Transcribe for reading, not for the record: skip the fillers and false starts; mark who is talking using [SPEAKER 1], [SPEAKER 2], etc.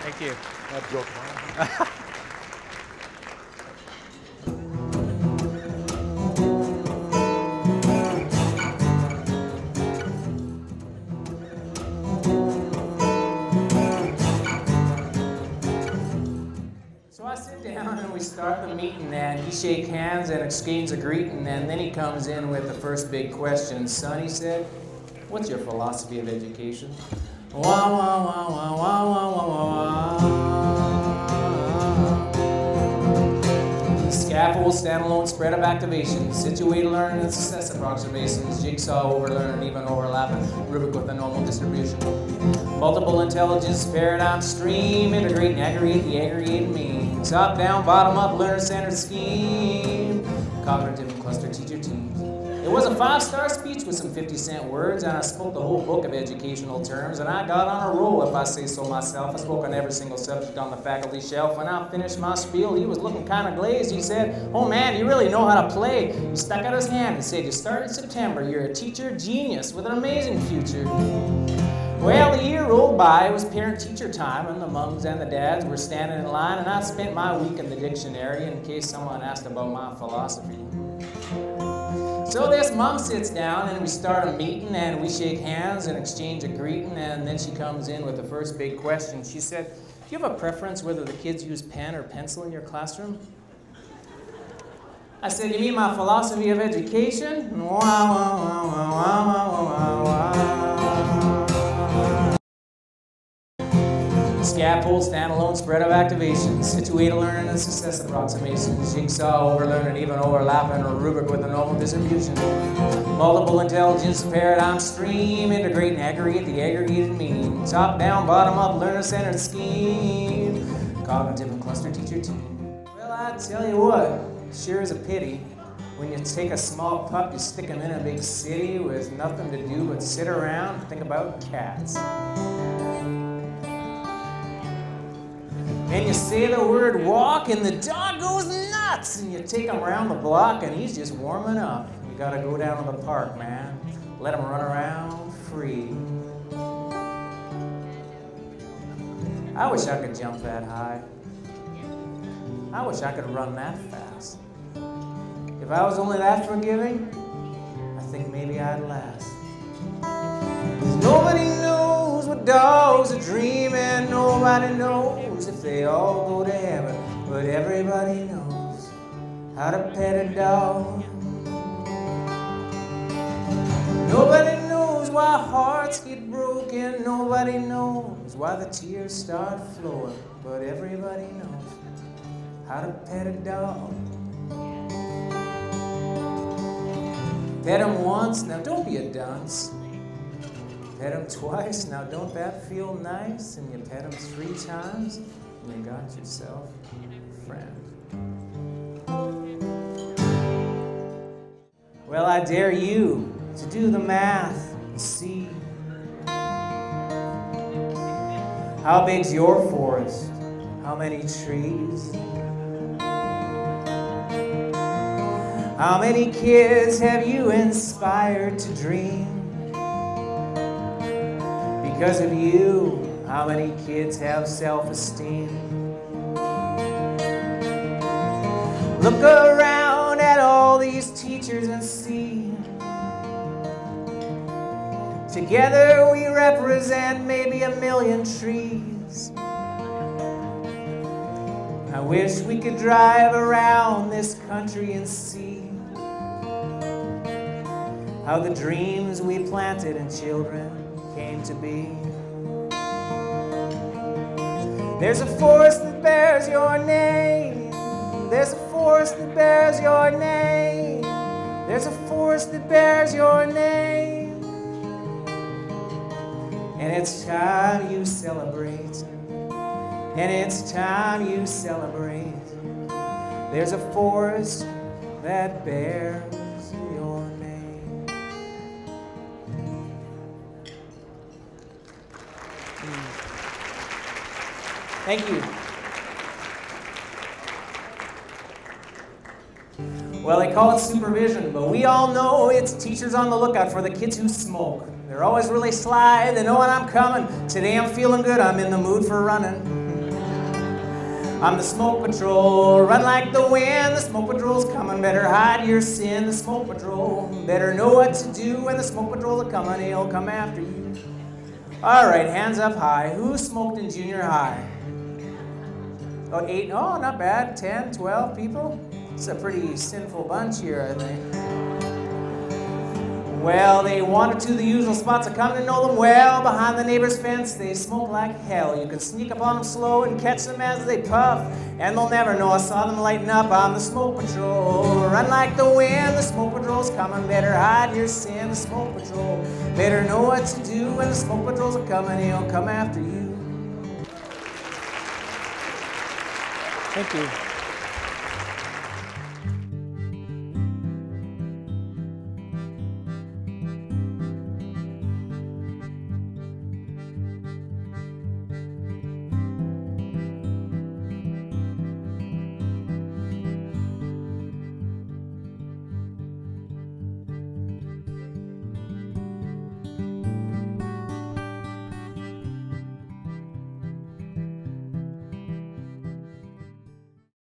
[SPEAKER 1] Thank you.
[SPEAKER 2] That joke, huh?
[SPEAKER 3] So I sit down and we start the meeting and he shake hands and exchange a greeting and then he comes in with the first big question. Son, he said, what's your philosophy of education? Wah, wah, wah, wah, wah, wah, wah, wah. Scaffold, standalone, spread of activation, situated learning and success approximations, jigsaw overlearning, even overlapping, rubric with a normal distribution. Multiple intelligence, paradigm stream, integrate and aggregate the aggregated mean. Top down, bottom up, learner-centered scheme. Cognitive and cluster teacher teams. It was a 5-star speech with some 50-cent words, and I spoke the whole book of educational terms, and I got on a roll, if I say so myself. I spoke on every single subject on the faculty shelf. When I finished my spiel, he was looking kind of glazed. He said, oh man, you really know how to play. He stuck out his hand and said, you start in September. You're a teacher genius with an amazing future. Well, the year rolled by. It was parent-teacher time, and the mums and the dads were standing in line, and I spent my week in the dictionary in case someone asked about my philosophy. So this mom sits down and we start a meeting and we shake hands and exchange a greeting, and then she comes in with the first big question. She said, do you have a preference whether the kids use pen or pencil in your classroom? I said, you mean my philosophy of education? Wah, wah, wah, wah, wah, wah, wah, wah. Scaffold, standalone, spread of activation, situated learning and success approximations, jigsaw, overlearning, even overlapping, or rubric with a normal distribution. Multiple intelligence, paradigm stream, integrate and aggregate the aggregated mean. Top down, bottom up, learner-centered scheme. Cognitive and cluster teacher team. Well, I tell you what, sure is a pity. When you take a small pup, you stick him in a big city with nothing to do but sit around and think about cats. And you say the word walk and the dog goes nuts, and you take him around the block and he's just warming up. You gotta go down to the park, man. Let him run around free. I wish I could jump that high. I wish I could run that fast. If I was only that forgiving, I think maybe I'd last. 'Cause nobody knows what dogs are dreaming. Nobody knows if they all go to heaven. But everybody knows how to pet a dog. Nobody knows why hearts get broken. Nobody knows why the tears start flowing. But everybody knows how to pet a dog. Pet him once, now don't be a dunce. Pet him twice, now don't that feel nice? And you pet him 3 times, and you got yourself a friend. Well, I dare you to do the math and see. How big's your forest? How many trees? How many kids have you inspired to dream? Because of you, how many kids have self-esteem? Look around at all these teachers and see. Together we represent maybe 1,000,000 trees. I wish we could drive around this country and see how the dreams we planted in children came to be. There's a forest that bears your name. There's a forest that bears your name. There's a forest that bears your name. And it's time you celebrate. And it's time you celebrate. There's a forest that bears your name. Thank you. Well, they call it supervision, but we all know it's teachers on the lookout for the kids who smoke. They're always really sly, they know when I'm coming. Today I'm feeling good, I'm in the mood for running. I'm the smoke patrol, run like the wind. The smoke patrol's coming, better hide your sin. The smoke patrol, better know what to do. When the smoke patrol's coming, he'll come after you. All right, hands up high. Who smoked in junior high? About 8, oh, not bad, 10, 12 people. It's a pretty sinful bunch here, I think. Well, they wander to the usual spots. I come to know them well. Behind the neighbor's fence, they smoke like hell. You can sneak up on them slow and catch them as they puff, and they'll never know I saw them lighting up. I'm the smoke patrol, run like the wind. The smoke patrol's coming, better hide your sin. The smoke patrol, better know what to do. When the smoke patrol's coming, he'll come after you.
[SPEAKER 1] Thank you.